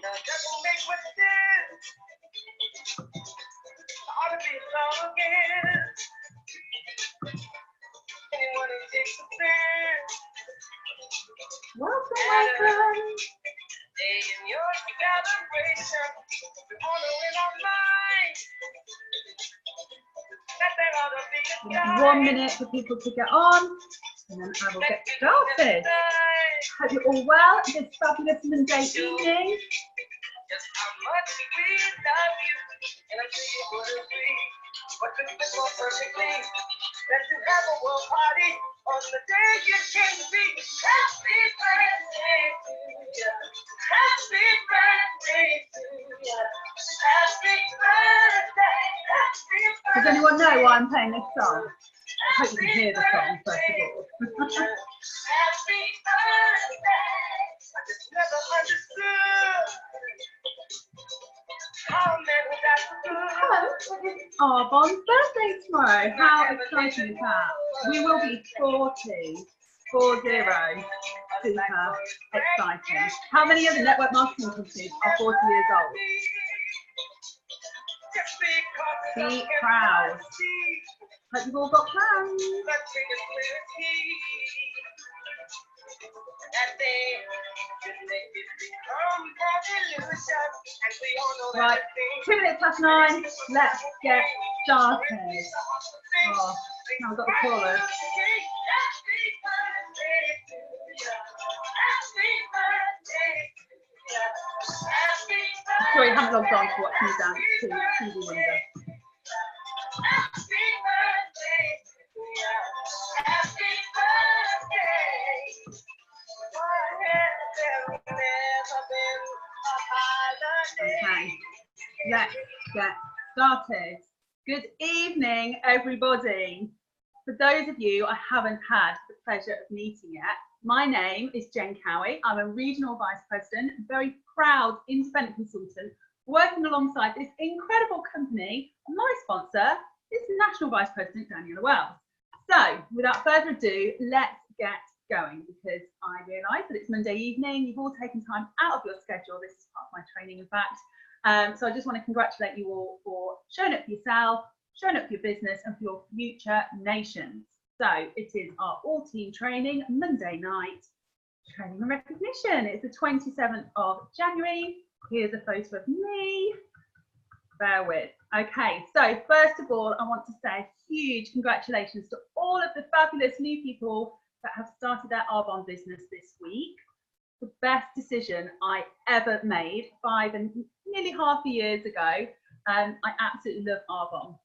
Now devil make what it is. I ought to be alone again. Anyone who takes offense. Welcome. Day in your celebration. We honor in our minds. That there ought to be a time. 1 minute for people to get on, and then I will get started. Hope you're all well this fabulous Monday evening. Just how much we love you, and I'm sure you would agree. What could be more perfectly than to have a world party on the day you came to be? Happy birthday to you. Happy birthday to you. Happy birthday. Happy birthday. Does anyone know why I'm playing this song? I hope you can hear the song first of all. Happy birthday. I just never understood how men would act good. Hello, it's Arbon's birthday tomorrow. How exciting is that? We will be 40. 40. Super exciting. How many other network marketing companies are 40 years old? Be proud. Hope you've all got plans. Right, 2 minutes past 9. Let's get started. Oh, now I've got the chorus. Sorry, I haven't logged on to watch me dance to TV window. Okay, let's get started. Good evening, everybody. For those of you I haven't had the pleasure of meeting yet, my name is Jen Cowie. I'm a Regional Vice President, very proud independent consultant, working alongside this incredible company. And my sponsor is National Vice President Daniela Wells. So, without further ado, let's get going, because I realise that it's Monday evening. You've all taken time out of your schedule. This is part of my training, in fact. So I just want to congratulate you all for showing up for yourself, showing up for your business, and for your future nations. So it is our all-team training, Monday night training and recognition. It's the 27th of January. Here's a photo of me. Bear with. Okay, so first of all, I want to say huge congratulations to all of the fabulous new people that have started their Arbonne business this week. The best decision I ever made 5 and nearly half a years ago. I absolutely love Arbonne.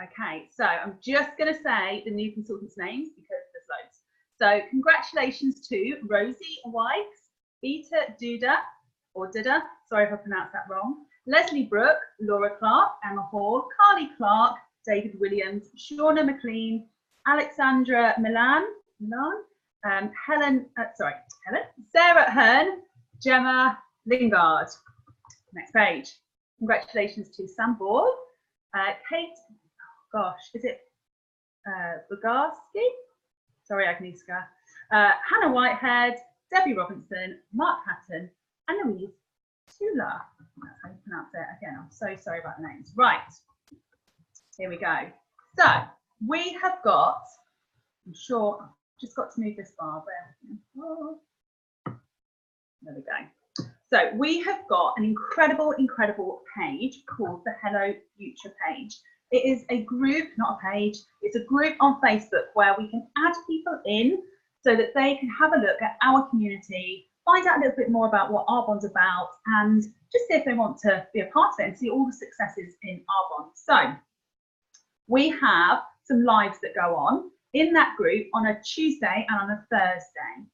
Okay, so I'm just going to say the new consultants' names because there's loads. So congratulations to Rosie Wykes, Beta Duda, or Duda, sorry if I pronounced that wrong, Leslie Brooke, Laura Clark, Emma Hall, Carly Clark, David Williams, Shauna McLean, Alexandra Milan, Helen, Sarah Hearn, Gemma Lingard. Next page. Congratulations to Sam Ball, Kate, is it Bogarski? Sorry, Agnieszka. Hannah Whitehead, Debbie Robinson, Mark Hatton, and Louise Tula. That's how you pronounce it. Again, I'm so sorry about the names. Right, here we go. So we have got, I'm sure, I've just got to move this bar. There we go. So we have got an incredible page called the Hello Future page. It is a group, not a page, it's a group on Facebook where we can add people in so that they can have a look at our community, find out a little bit more about what Arbonne's about, and just see if they want to be a part of it and see all the successes in Arbonne. So we have some lives that go on in that group on a Tuesday and on a Thursday.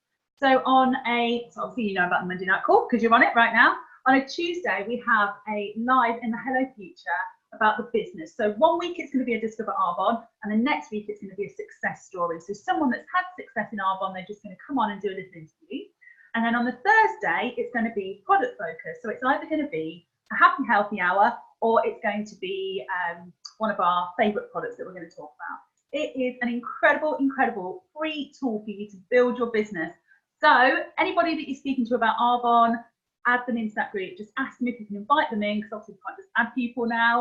So so obviously you know about the Monday night call because you're on it right now. On a Tuesday, we have a live in the Hello Future about the business. So 1 week it's going to be a Discover Arbonne, and the next week it's going to be a success story. So someone that's had success in Arbonne, they're just going to come on and do a little interview. And then on the Thursday, it's going to be product focused. So it's either going to be a happy, healthy hour, or it's going to be one of our favourite products that we're going to talk about. It is an incredible free tool for you to build your business. So anybody that you're speaking to about Arbonne, add them into that group. Just ask them if you can invite them in, because obviously you can't just add people now.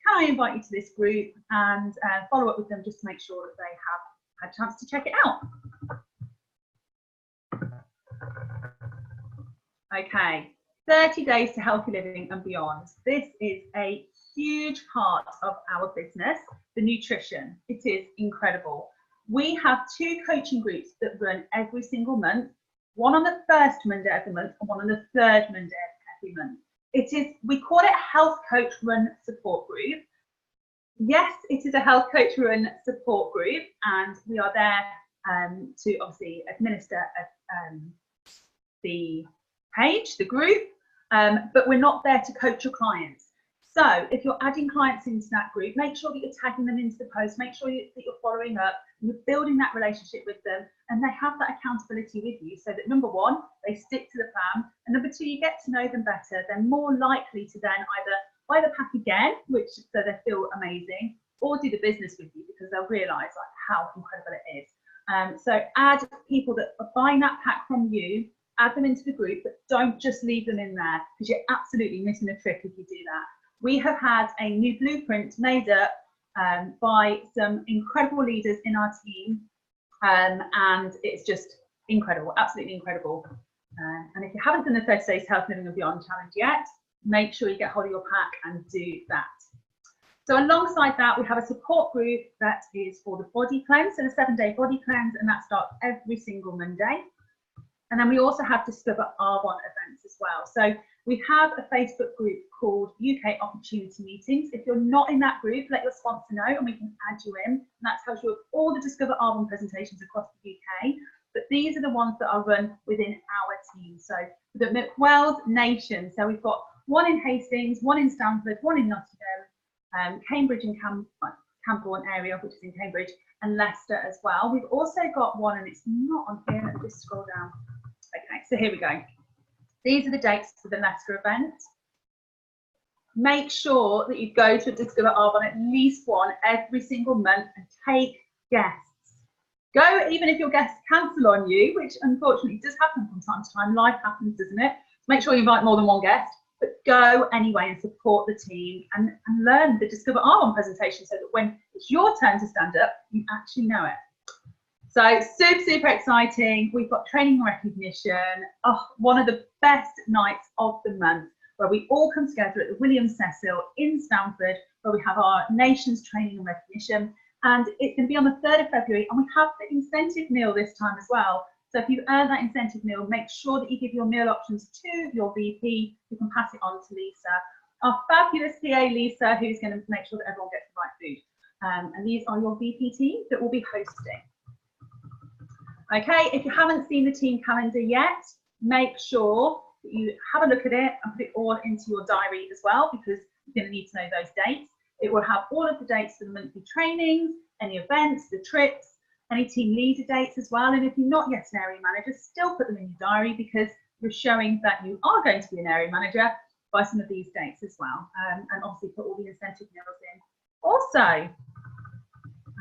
Can I invite you to this group, and follow up with them just to make sure that they have had a chance to check it out. Okay, 30 days to healthy living and beyond. This is a huge part of our business, the nutrition. It is incredible. We have 2 coaching groups that run every single month, one on the first Monday of the month and one on the third Monday of every month. We call it a health coach run support group. Yes, it is a health coach run support group, and we are there to obviously administer the page, the group, but we're not there to coach your clients. So if you're adding clients into that group, make sure that you're tagging them into the post, make sure that you're following up, and you're building that relationship with them, and they have that accountability with you, so that number 1, they stick to the plan, and number 2, you get to know them better. They're more likely to then either buy the pack again, which so they feel amazing, or do the business with you, because they'll realise like how incredible it is. So add people that are buying that pack from you, add them into the group, but don't just leave them in there, because you're absolutely missing a trick if you do that. We have had a new blueprint made up by some incredible leaders in our team, and it's just incredible, absolutely incredible. And if you haven't done the 30 Days Health Living and Beyond Challenge yet, make sure you get hold of your pack and do that. So alongside that, we have a support group that is for the body cleanse, so the 7-day body cleanse, and that starts every single Monday. And then we also have Discover Arbonne events as well. So we have a Facebook group called UK Opportunity Meetings. If you're not in that group, let your sponsor know and we can add you in. And that tells you all the Discover Arbonne presentations across the UK. But these are the ones that are run within our team. So the McWells Nation. So we've got one in Hastings, one in Stamford, one in Nottingham, Cambridge and Camborne area, which is in Cambridge, and Leicester as well. We've also got one, and it's not on here, let me just scroll down. Okay, so here we go. These are the dates for the Leicester event. Make sure that you go to a Discover Arbonne at least one every single month and take guests. Go even if your guests cancel on you, which unfortunately does happen from time to time. Life happens, doesn't it? Make sure you invite more than one guest, but go anyway and support the team and learn the Discover Arbonne presentation, so that when it's your turn to stand up, you actually know it. So super exciting. We've got training and recognition. Oh, one of the best nights of the month, where we all come together at the William Cecil in Stamford, where we have our nation's training and recognition. And it's going to be on the 3rd of February, and we have the incentive meal this time as well. So if you've earned that incentive meal, make sure that you give your meal options to your VP, who can pass it on to Lisa, our fabulous PA Lisa, who's going to make sure that everyone gets the right food. And these are your VP teams that will be hosting. Okay, if you haven't seen the team calendar yet, make sure that you have a look at it and put it all into your diary as well, because you're going to need to know those dates. It will have all of the dates for the monthly trainings, any events, the trips, any team leader dates as well. And if you're not yet an area manager, still put them in your diary, because you're showing that you are going to be an area manager by some of these dates as well. And obviously put all the incentive meals in also.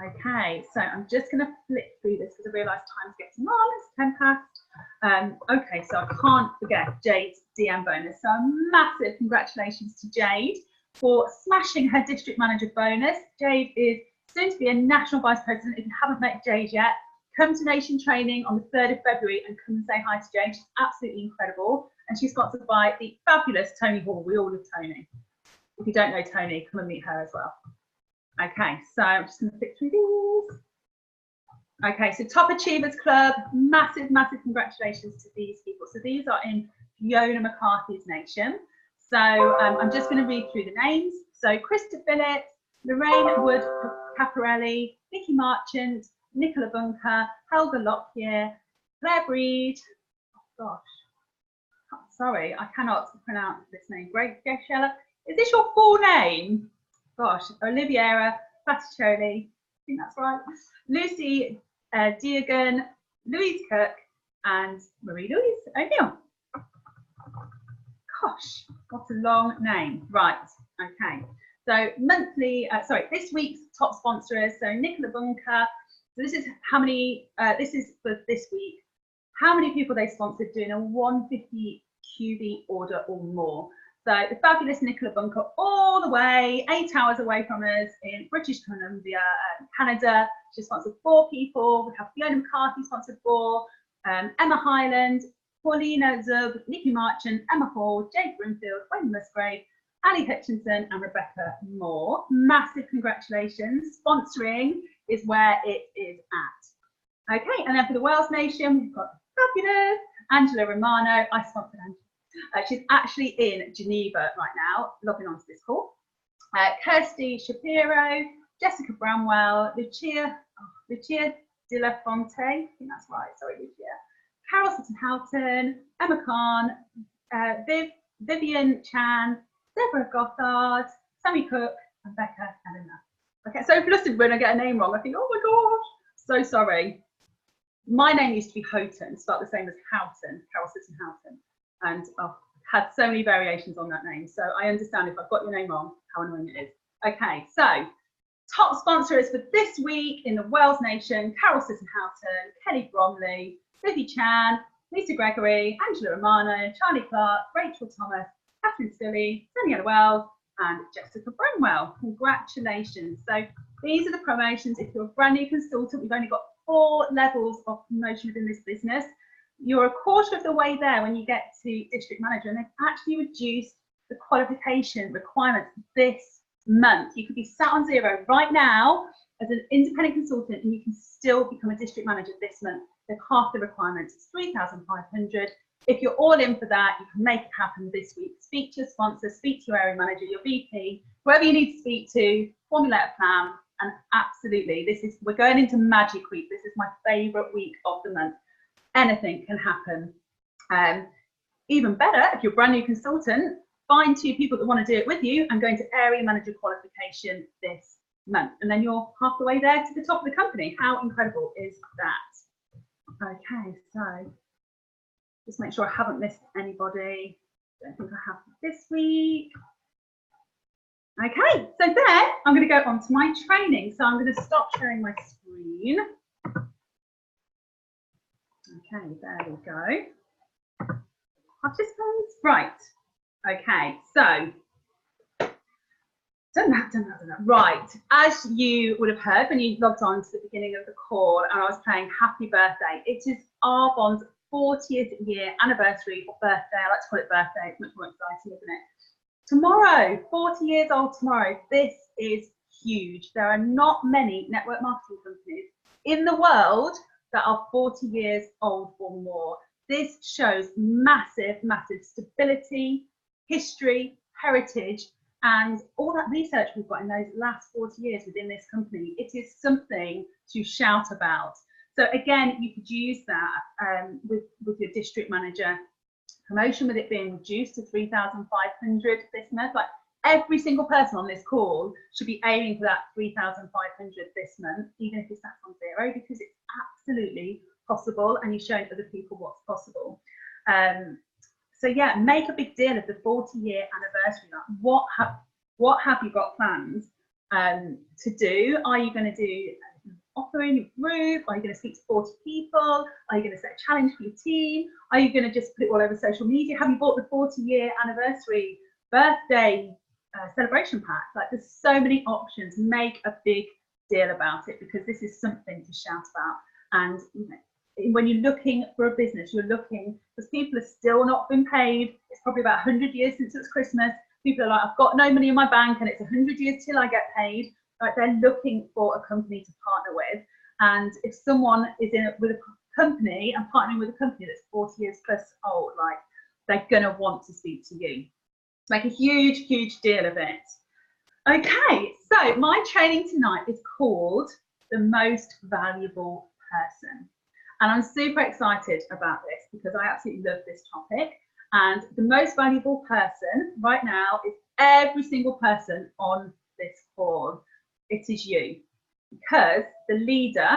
Okay, so I'm just going to flick through this because I realise time's getting on. It's 10 past. Okay, so I can't forget Jade's DM bonus. So a massive congratulations to Jade for smashing her district manager bonus. Jade is soon to be a national vice president. If you haven't met Jade yet, come to Nation Training on the 3rd of February and come and say hi to Jade. She's absolutely incredible. And she's sponsored by the fabulous Tony Hall. We all love Tony. If you don't know Tony, come and meet her as well. Okay, so I'm just going to flick through these. Okay, so Top Achievers Club, massive congratulations to these people. So these are in Fiona McCarthy's nation. So I'm just going to read through the names. So Krista Phillips, Lorraine Wood Caparelli, Vicky Marchant, Nicola Bunker, Helga Lockyer, Claire Breed. Oh gosh, sorry, I cannot pronounce this name. Greg Geschella. Is this your full name? Gosh, Oliviera Paticcioli, I think that's right. Lucy Deargan, Louise Cook, and Marie-Louise O'Neill. Gosh, what a long name. Right, okay. So monthly, this week's top sponsors. So Nicola Bunker. So this is how many, this is for this week, how many people they sponsored doing a 150 QB order or more. So the fabulous Nicola Bunker, all the way 8 hours away from us in British Columbia, Canada. She sponsored 4 people. We have Fiona McCarthy sponsored 4, Emma Highland, Paulina Zub, Nikki Marchant, Emma Hall, Jade Brimfield, Wayne Musgrave, Ali Hutchinson and Rebecca Moore. Massive congratulations. Sponsoring is where it is at. Okay, and then for the Wales Nation, we've got fabulous Angela Romano. I sponsored Angela. She's actually in Geneva right now, logging onto this call. Kirsty Shapiro, Jessica Bramwell, Lucia De La Fonte, I think that's right, sorry, Lucia. Carol Sutton-Houghton, Emma Khan, Vivian Chan, Deborah Gothard, Sammy Cook, and Becca Elena. Okay, so flustered when I get a name wrong. I think, oh my gosh, so sorry. My name used to be Houghton, spelled the same as Houghton, Carol Sutton-Houghton. And I've had so many variations on that name. So I understand if I've got your name wrong, how annoying it is. Okay, so top sponsors for this week in the Wales Nation: Carol Sutton-Houghton, Kelly Bromley, Vivi Chan, Lisa Gregory, Angela Romano, Charlie Clark, Rachel Thomas, Catherine Stilley, Daniela Wells, and Jessica Bramwell. Congratulations. So these are the promotions. If you're a brand new consultant, we've only got 4 levels of promotion within this business. You're a quarter of the way there when you get to district manager, and they've actually reduced the qualification requirements this month. You could be sat on 0 right now as an independent consultant, and you can still become a district manager this month. They're half the requirements. It's 3,500. If you're all in for that, you can make it happen this week. Speak to your sponsor, speak to your area manager, your VP, whoever you need to speak to, formulate a plan, and absolutely, we're going into Magic Week. This is my favourite week of the month. Anything can happen. Even better, if you're a brand new consultant, find 2 people that want to do it with you and go into area manager qualification this month. And then you're half the way there to the top of the company. How incredible is that? Okay, so just make sure I haven't missed anybody. Don't think I have this week. Okay, so then I'm going to go on to my training. So I'm going to stop sharing my screen. Okay, there we go. Participants, right. Okay, so done that. Right, as you would have heard when you logged on to the beginning of the call and I was playing Happy Birthday, it is Arbonne's 40th year anniversary or birthday. I like to call it birthday, it's much more exciting, isn't it? Tomorrow, 40 years old tomorrow. This is huge. There are not many network marketing companies in the world that are 40 years old or more. This shows massive, massive stability, history, heritage, and all that research we've got in those last 40 years within this company. It is something to shout about. So again, you could use that with your district manager promotion, with it being reduced to 3,500 this month. Like every single person on this call should be aiming for that 3,500 this month, even if it's sat on 0, because it's absolutely possible and you're showing other people what's possible. So yeah, make a big deal of the 40-year anniversary. Like what have you got planned to do? Are you going to do offering a group? Are you going to speak to 40 people? Are you going to set a challenge for your team? Are you going to just put it all over social media? Have you bought the 40-year anniversary birthday celebration pack? Like there's so many options. Make a big deal about it because this is something to shout about. And you know, when you're looking for a business, you're looking, because people are still not been paid. It's probably about 100 years since it was Christmas. People are like, I've got no money in my bank and it's 100 years till I get paid. Like they're looking for a company to partner with. And if someone is with a company and partnering with a company that's 40 years plus old, like they're gonna want to speak to you. Make a huge, huge deal of it. Okay, so my training tonight is called The Most Valuable Person. And I'm super excited about this because I absolutely love this topic. And the most valuable person right now is every single person on this call. It is you, because the leader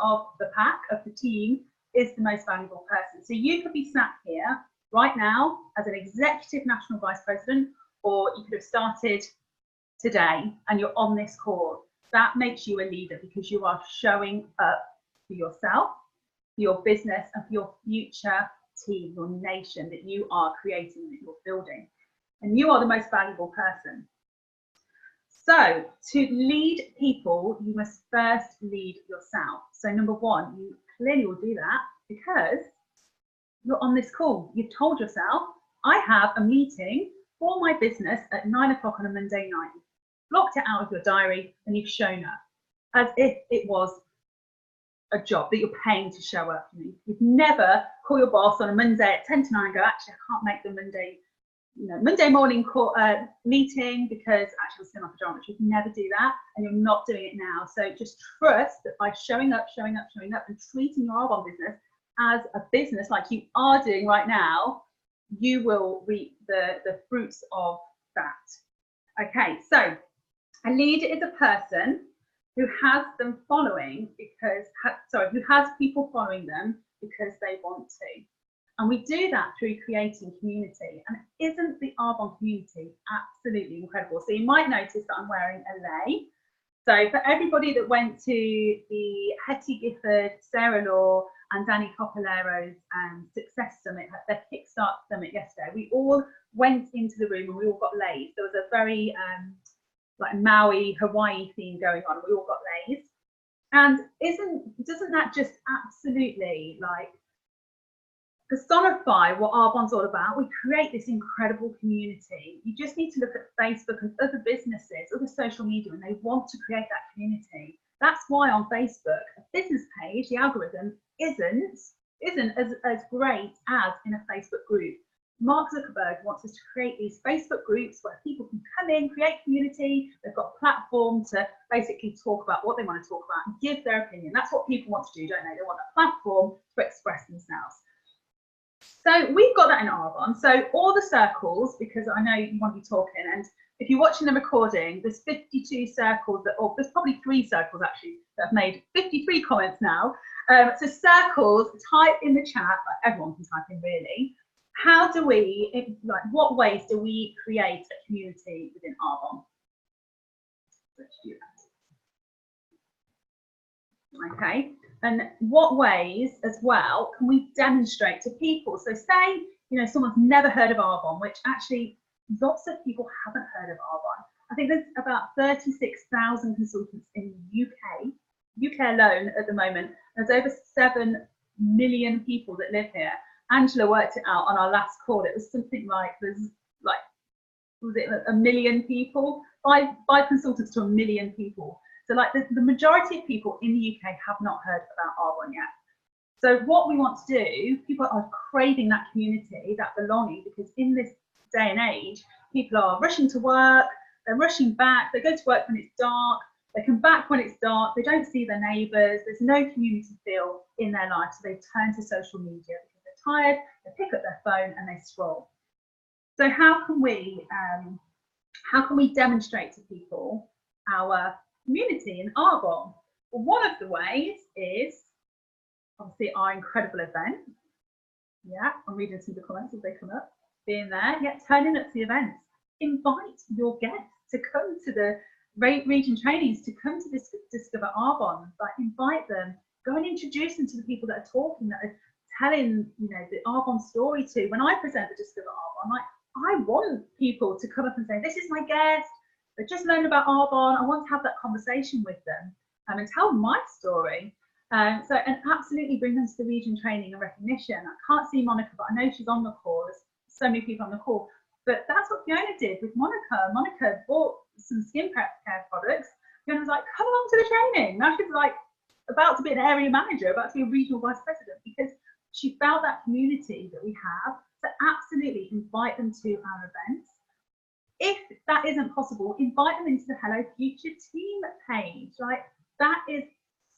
of the pack, of the team, is the most valuable person. So you could be sat here right now as an executive national vice president, or you could have started today and you're on this call. That makes you a leader because you are showing up for yourself, for your business, and for your future team, your nation that you are creating, that you're building. And you are the most valuable person. So to lead people, you must first lead yourself. So number one, you clearly will do that because you're on this call. You've told yourself, I have a meeting for my business at 9 o'clock on a Monday night. You've blocked it out of your diary and you've shown up as if it was a job that you're paying to show up. You'd never call your boss on a Monday at 10 to 9 and go, actually, I can't make the Monday morning call, meeting because actually I'm still on pajamas. You'd never do that, and you're not doing it now. So just trust that by showing up, and treating your Arbonne business as a business like you are doing right now, you will reap the fruits of that. Okay, so a leader is a person who has them following who has people following them because they want to. And we do that through creating community. And isn't the Arbonne community absolutely incredible? So you might notice that I'm wearing a lei. So for everybody that went to the Hetty Gifford, Sarah Law and Danny Copolero's Success Summit, their Kickstart Summit yesterday, we all went into the room and we all got leis. There was a very like Maui, Hawaii theme going on. We all got leis. And doesn't that just absolutely like personify what Arbonne's all about? We create this incredible community. You just need to look at Facebook and other businesses, other social media, and they want to create that community. That's why on Facebook, a business page, the algorithm isn't as great as in a Facebook group. Mark Zuckerberg wants us to create these Facebook groups where people can come in, create community. They've got a platform to basically talk about what they want to talk about and give their opinion. That's what people want to do, don't they? They want a platform to express themselves. So we've got that in Arbonne. So all the circles, because I know you want to be talking, and if you're watching the recording, there's 52 circles or there's probably 3 circles actually that have made 53 comments now. So circles, type in the chat, like everyone can type in really. How do we, what ways do we create a community within Arbonne? Let's do that. Okay, and what ways as well can we demonstrate to people? So say, someone's never heard of Arbonne, which actually lots of people haven't heard of Arbonne. I think there's about 36,000 consultants in the UK alone at the moment. There's over 7 million people that live here. Angela worked it out on our last call. It was something like was it 1 million people? 5 consultants to 1 million people. So like the majority of people in the UK have not heard about Arbonne yet. So what we want to do, people are craving that community, that belonging, because in this day and age, people are rushing to work, they're rushing back, they go to work when it's dark, they come back when it's dark, they don't see their neighbours, there's no community feel in their life, so they turn to social media because they're tired, they pick up their phone and they scroll. So how can we demonstrate to people our community in Arbonne? Well, one of the ways is obviously our incredible event. Yeah, I'm reading some of the comments as they come up. Being there, yeah, turning up to the events. Invite your guests to come to the region trainings, to come to this Discover Arbonne. Like, invite them, go and introduce them to the people that are talking, that are telling, the Arbonne story to. When I present the Discover Arbonne, I want people to come up and say, this is my guest, they just learned about Arbonne, I want to have that conversation with them and tell my story. And absolutely bring them to the region training and recognition. I can't see Monica, but I know she's on the call. There's so many people on the call. But that's what Fiona did with Monica. Monica bought some skin care products. Fiona was like, come along to the training. Now she's like about to be an area manager, about to be a regional vice president, because she felt that community that we have. So absolutely invite them to our events. If that isn't possible, invite them into the Hello Future Team page. Like, that is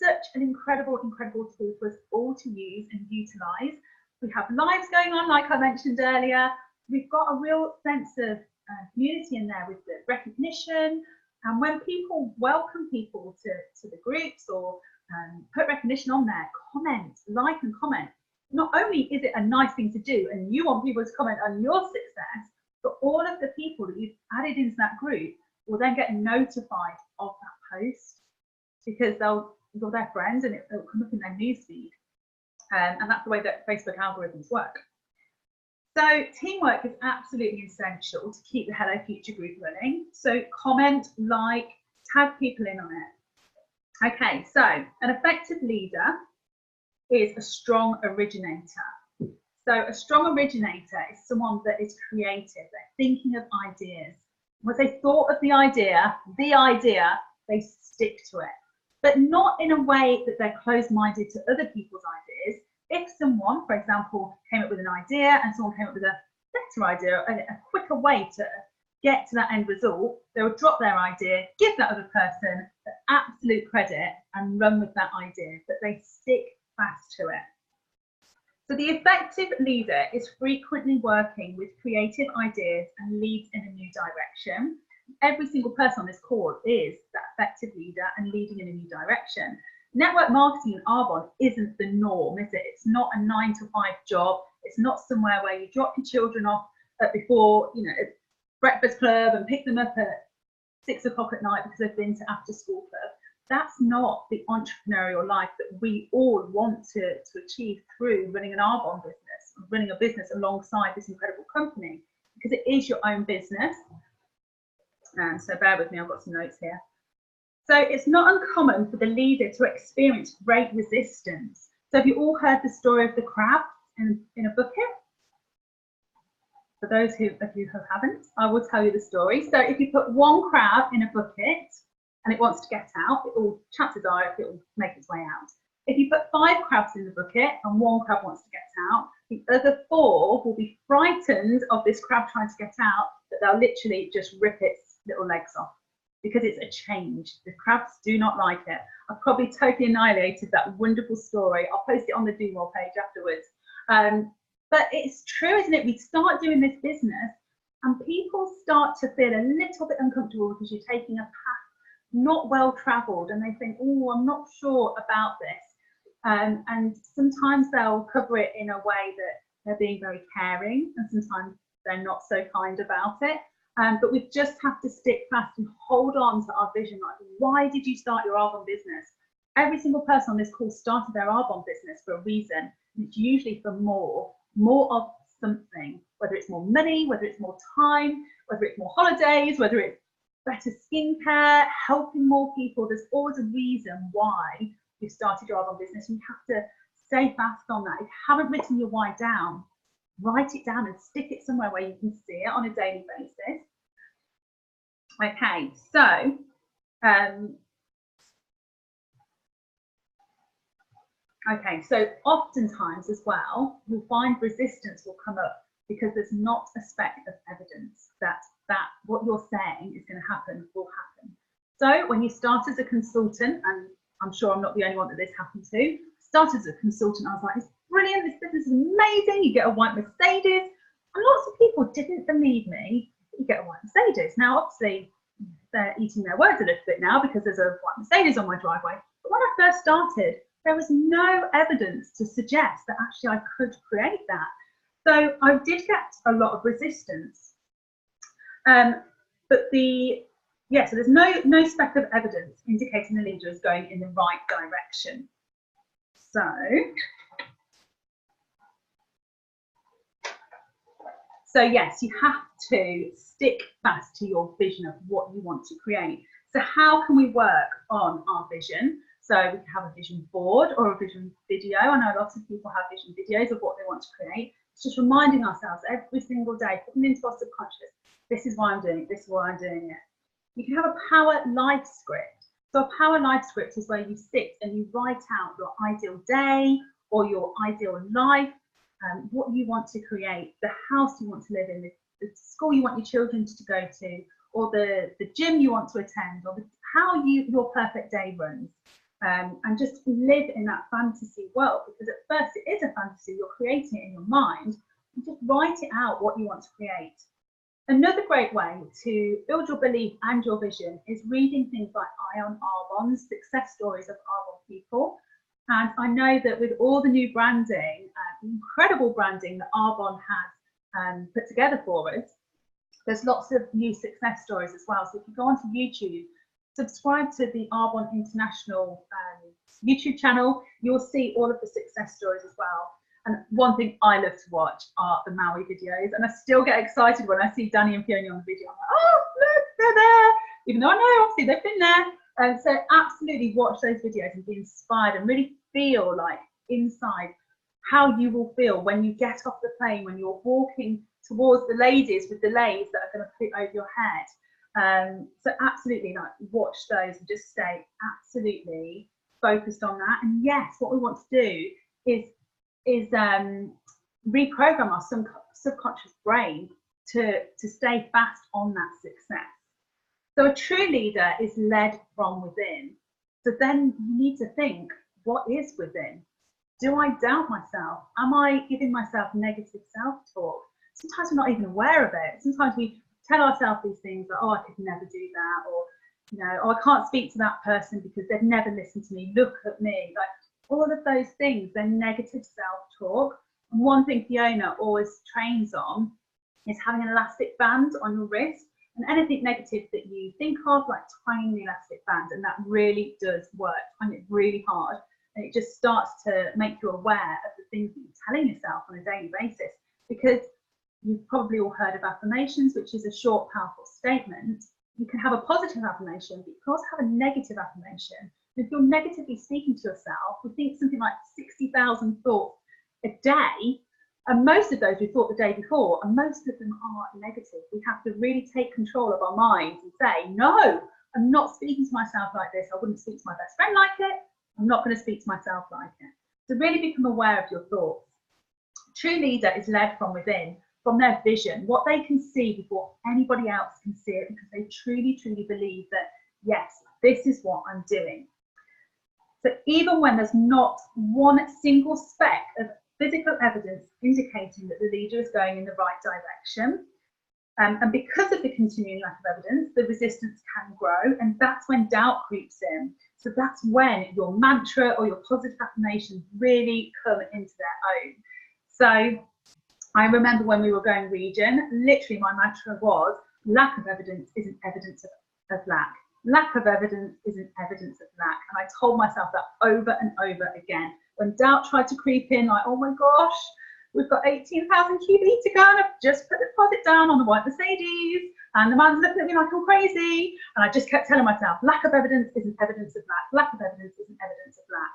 such an incredible tool for us all to use and utilise. We have lives going on, like I mentioned earlier. We've got a real sense of community in there with the recognition. And when people welcome people to the groups or put recognition on there, comment, like and comment. Not only is it a nice thing to do and you want people to comment on your success, but all of the people that you've added into that group will then get notified of that post, because you're their friends and it'll come up in their newsfeed. And that's the way that Facebook algorithms work. So teamwork is absolutely essential to keep the Hello Future group running. So comment, like, tag people in on it. Okay, so an effective leader is a strong originator. So a strong originator is someone that is creative. They're thinking of ideas. Once they thought of the idea, they stick to it. But not in a way that they're closed-minded to other people's ideas. If someone, for example, came up with an idea and someone came up with a better idea, a quicker way to get to that end result, they will drop their idea, give that other person the absolute credit and run with that idea, but they stick fast to it. So the effective leader is frequently working with creative ideas and leads in a new direction. Every single person on this call is that effective leader and leading in a new direction. Network marketing in Arbonne isn't the norm, is it? It's not a 9-to-5 job. It's not somewhere where you drop your children off before, at breakfast club and pick them up at 6 o'clock at night because they've been to after school club. That's not the entrepreneurial life that we all want to achieve through running an Arbonne business, running a business alongside this incredible company, because it is your own business. And so bear with me, I've got some notes here. So it's not uncommon for the leader to experience great resistance. So have you all heard the story of the crab in a bucket? For those of you who haven't, I will tell you the story. So if you put one crab in a bucket and it wants to get out, chances are it will make its way out. If you put 5 crabs in the bucket and one crab wants to get out, the other 4 will be frightened of this crab trying to get out, that they'll literally just rip its little legs off because it's a change. The crabs do not like it. I've probably totally annihilated that wonderful story. I'll post it on the Do More page afterwards. But it's true, isn't it? We start doing this business and people start to feel a little bit uncomfortable because you're taking a path not well traveled and they think, oh, I'm not sure about this. And sometimes they'll cover it in a way that they're being very caring and sometimes they're not so kind about it. But we just have to stick fast and hold on to our vision. Like, why did you start your Arbonne business? Every single person on this call started their Arbonne business for a reason. And it's usually for more of something, whether it's more money, whether it's more time, whether it's more holidays, whether it's better skincare, helping more people. There's always a reason why you started your Arbonne business. And you have to stay fast on that. If you haven't written your why down, write it down and stick it somewhere where you can see it on a daily basis. Okay, so oftentimes as well, you'll find resistance will come up because there's not a speck of evidence that what you're saying is going to happen will happen. So when you start as a consultant, and I'm sure I'm not the only one that this happened to, start as a consultant, I was like, it's brilliant, this business is amazing, you get a white Mercedes, and lots of people didn't believe me, you get a white Mercedes. Now, obviously, they're eating their words a little bit now because there's a white Mercedes on my driveway. But when I first started, there was no evidence to suggest that actually I could create that. So I did get a lot of resistance. So there's no speck of evidence indicating the leader is going in the right direction. So yes, you have to stick fast to your vision of what you want to create. So how can we work on our vision? So we can have a vision board or a vision video. I know lots of people have vision videos of what they want to create. It's just reminding ourselves every single day, putting into our subconscious, this is why I'm doing it, this is why I'm doing it. You can have a power life script. So a power life script is where you sit and you write out your ideal day or your ideal life, what you want to create, the house you want to live in, the school you want your children to go to, or the gym you want to attend, or how your perfect day runs. And just live in that fantasy world, because at first it is a fantasy, you're creating it in your mind, and just write it out what you want to create. Another great way to build your belief and your vision is reading things like Ion Arbonne, success stories of Arbonne people. And I know that with all the new branding, incredible branding that Arbonne has put together for us, there's lots of new success stories as well. So if you go onto YouTube, subscribe to the Arbonne International YouTube channel, you'll see all of the success stories as well. And one thing I love to watch are the Maui videos, and I still get excited when I see Danny and Fiona on the video. I'm like, oh, look, they're there, even though I know obviously they've been there. And so absolutely watch those videos and be inspired and really feel like inside how you will feel when you get off the plane, when you're walking towards the ladies with the leis that are going to put over your head. So absolutely, like, watch those and just stay absolutely focused on that. And yes, what we want to do is reprogram our subconscious brain to stay fast on that success. So a true leader is led from within. So then you need to think, what is within? Do I doubt myself? Am I giving myself negative self-talk? Sometimes we're not even aware of it. Sometimes we tell ourselves these things like, oh, I could never do that, or, you know, oh, I can't speak to that person because they've never listened to me. Look at me. Like, all of those things, they're negative self-talk. And one thing Fiona always trains on is having an elastic band on your wrist, and anything negative that you think of, like, twanging the elastic band, and that really does work. I find it really hard, and it just starts to make you aware of the things that you're telling yourself on a daily basis, because you've probably all heard of affirmations, which is a short, powerful statement. You can have a positive affirmation, but you can also have a negative affirmation. And if you're negatively speaking to yourself, we think something like 60,000 thoughts a day, and most of those we thought the day before, and most of them are negative. We have to really take control of our minds and say, no, I'm not speaking to myself like this. I wouldn't speak to my best friend like it. I'm not going to speak to myself like it. So really become aware of your thoughts. True leader is led from within, from their vision, what they can see before anybody else can see it, because they truly, truly believe that, yes, this is what I'm doing. So even when there's not one single speck of physical evidence indicating that the leader is going in the right direction, and because of the continuing lack of evidence, the resistance can grow, and that's when doubt creeps in. So that's when your mantra or your positive affirmations really come into their own. So I remember when we were going region, literally my mantra was, lack of evidence isn't evidence of lack. Lack of evidence isn't evidence of lack. And I told myself that over and over again. When doubt tried to creep in, like, oh my gosh, we've got 18,000 QB to go, and I've just put the deposit down on the white Mercedes, and the man's looking at me like I'm crazy. And I just kept telling myself, lack of evidence isn't evidence of lack. Lack of evidence isn't evidence of lack.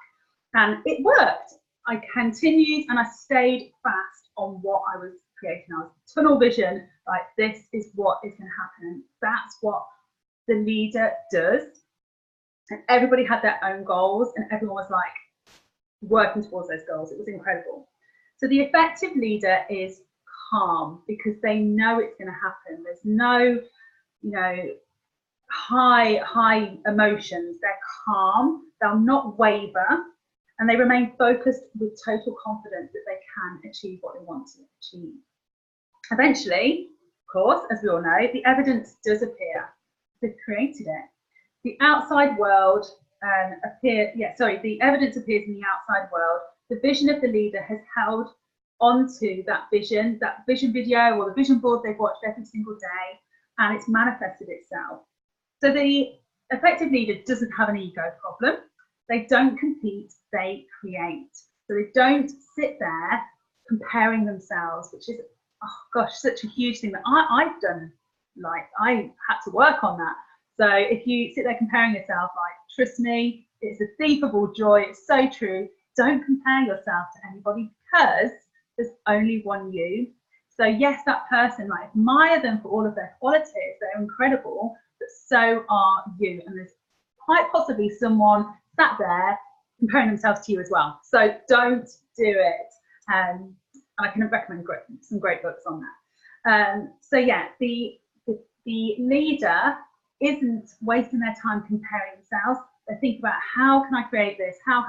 And it worked. I continued and I stayed fast on what I was creating. I was tunnel vision, like, this is what is going to happen. That's what the leader does. And everybody had their own goals, and everyone was like working towards those goals. It was incredible. So the effective leader is calm, because they know it's going to happen. There's no, you know, high emotions. They're calm. They'll not waver, and they remain focused with total confidence that they can achieve what they want to achieve. Eventually, of course, as we all know, the evidence does appear. They've created it. The outside world the evidence appears in the outside world. The vision of the leader has held onto that vision video or the vision board they've watched every single day, and it's manifested itself. So the effective leader doesn't have an ego problem. They don't compete, they create. So they don't sit there comparing themselves, which is, oh gosh, such a huge thing that I've done. Like, I had to work on that. So if you sit there comparing yourself, like, trust me, it's a thief of all joy. It's so true. Don't compare yourself to anybody, because there's only one you. So yes, that person, like, admire them for all of their qualities. They're incredible, but so are you. And there's quite possibly someone sat there comparing themselves to you as well. So don't do it. And I can recommend some great books on that. So yeah, the leader isn't wasting their time comparing themselves. They think about, how can I create this? How,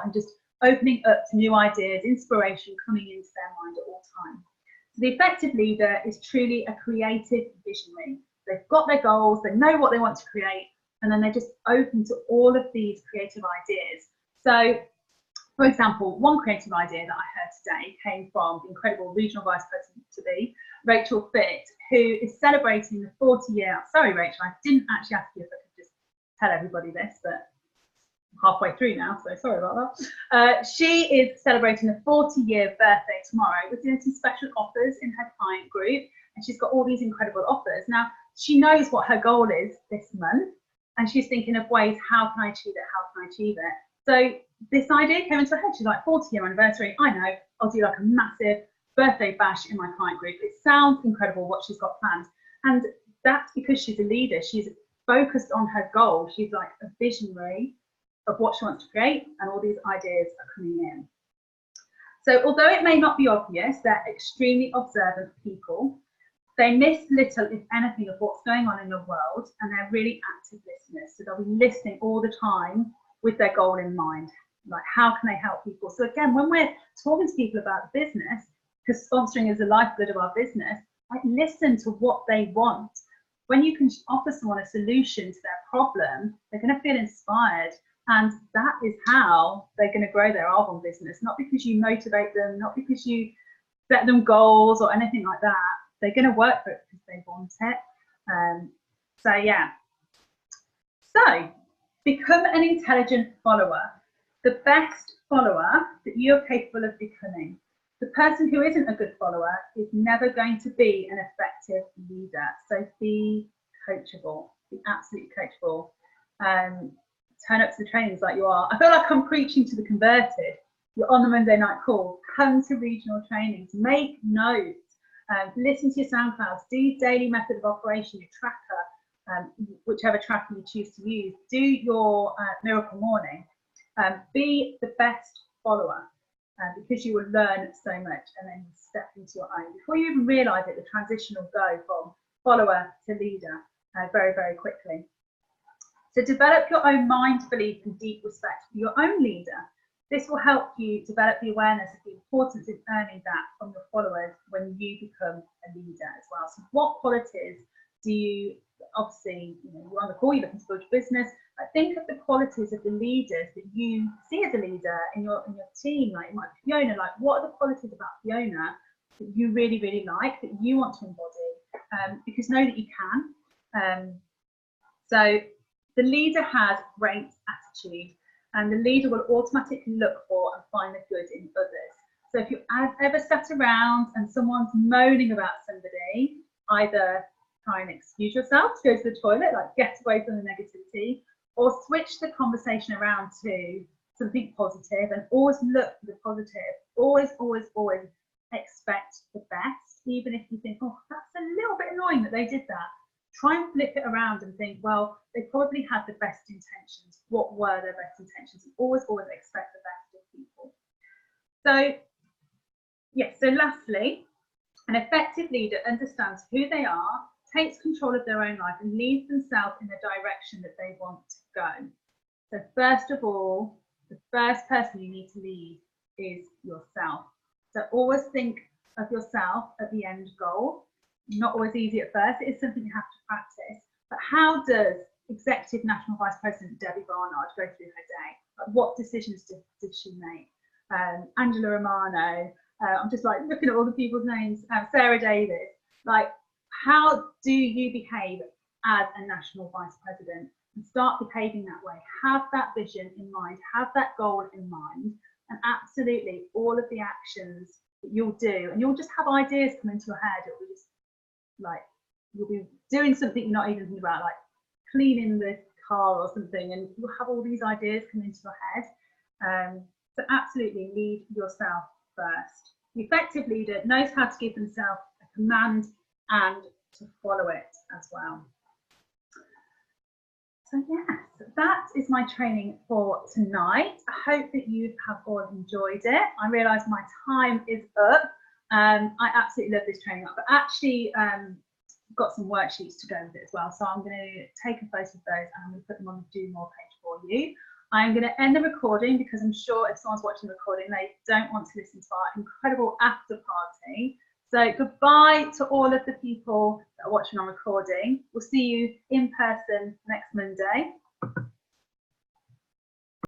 and just opening up to new ideas, inspiration coming into their mind at all times. So the effective leader is truly a creative visionary. They've got their goals, they know what they want to create, and then they're just open to all of these creative ideas. So, for example, one creative idea that I heard today came from the incredible regional vice president to be, Rachel Fitt, who is celebrating the 40-year. Sorry, Rachel, I didn't actually ask you if I could just tell everybody this, but halfway through now, so sorry about that. She is celebrating a 40-year birthday tomorrow. We're doing some special offers in her client group, and she's got all these incredible offers. Now, she knows what her goal is this month, and she's thinking of ways, how can I achieve it? How can I achieve it? So this idea came into her head. She's like, 40-year anniversary, I know, I'll do like a massive birthday bash in my client group. It sounds incredible what she's got planned. And that's because she's a leader. She's focused on her goal. She's like a visionary of what she wants to create, and all these ideas are coming in. So although it may not be obvious, they're extremely observant people. They miss little, if anything, of what's going on in the world, and they're really active listeners. So they'll be listening all the time with their goal in mind. Like, how can they help people? So again, when we're talking to people about the business, because sponsoring is the lifeblood of our business, like, listen to what they want. When you can offer someone a solution to their problem, they're going to feel inspired. And that is how they're going to grow their Argon business. Not because you motivate them, not because you set them goals or anything like that. They're going to work for it because they want it. So yeah. So become an intelligent follower. The best follower that you're capable of becoming. The person who isn't a good follower is never going to be an effective leader. So be coachable, be absolutely coachable. Turn up to the trainings like you are. I feel like I'm preaching to the converted. You're on the Monday night call. Come to regional trainings. Make notes. Listen to your SoundClouds. Do daily method of operation, your tracker, whichever tracker you choose to use. Do your miracle morning. Be the best follower. Because you will learn so much, and then you step into your own. Before you even realise it, the transition will go from follower to leader very, very quickly. So develop your own mind, belief, and deep respect for your own leader. This will help you develop the awareness of the importance of earning that from your followers when you become a leader as well. So what qualities do you, obviously, you're on the call, you're looking to build your business, but think of the qualities of the leaders that you see as a leader in your team. Like, it might be Fiona. Like, what are the qualities about Fiona that you really, really like, that you want to embody? Because know that you can. So the leader has great attitude, and the leader will automatically look for and find the good in others. So if you ever sat around and someone's moaning about somebody, either try and excuse yourself to go to the toilet, like get away from the negativity, or switch the conversation around to something positive, and always look for the positive. Always, always, always expect the best, even if you think, oh, that's a little bit annoying that they did that. Try and flip it around and think, well, they probably had the best intentions. What were their best intentions? And always, always expect the best of people. So, yes, so lastly, an effective leader understands who they are, takes control of their own life, and leads themselves in the direction that they want to go. So first of all, the first person you need to lead is yourself. So always think of yourself at the end goal. Not always easy at first. It is something you have to practice. But how does Executive National Vice President Debbie Barnard go through her day? Like, what decisions did she make? Angela Romano. I'm just like looking at all the people's names. Sarah Davis. Like, how do you behave as a national vice president? And start behaving that way. Have that vision in mind. Have that goal in mind. And absolutely all of the actions that you'll do, and you'll just have ideas come into your head. It'll be just like, you'll be doing something you're not even thinking about, like cleaning the car or something, and you'll have all these ideas come into your head. So absolutely lead yourself first. The effective leader knows how to give themselves a command and to follow it as well. So yes, that is my training for tonight. I hope that you have all enjoyed it. I realise my time is up. I absolutely love this training. I've actually got some worksheets to go with it as well. So I'm going to take a photo of those and I'm going to put them on the Do More page for you. I'm going to end the recording because I'm sure if someone's watching the recording, they don't want to listen to our incredible after party. So goodbye to all of the people that are watching on recording. We'll see you in person next Monday.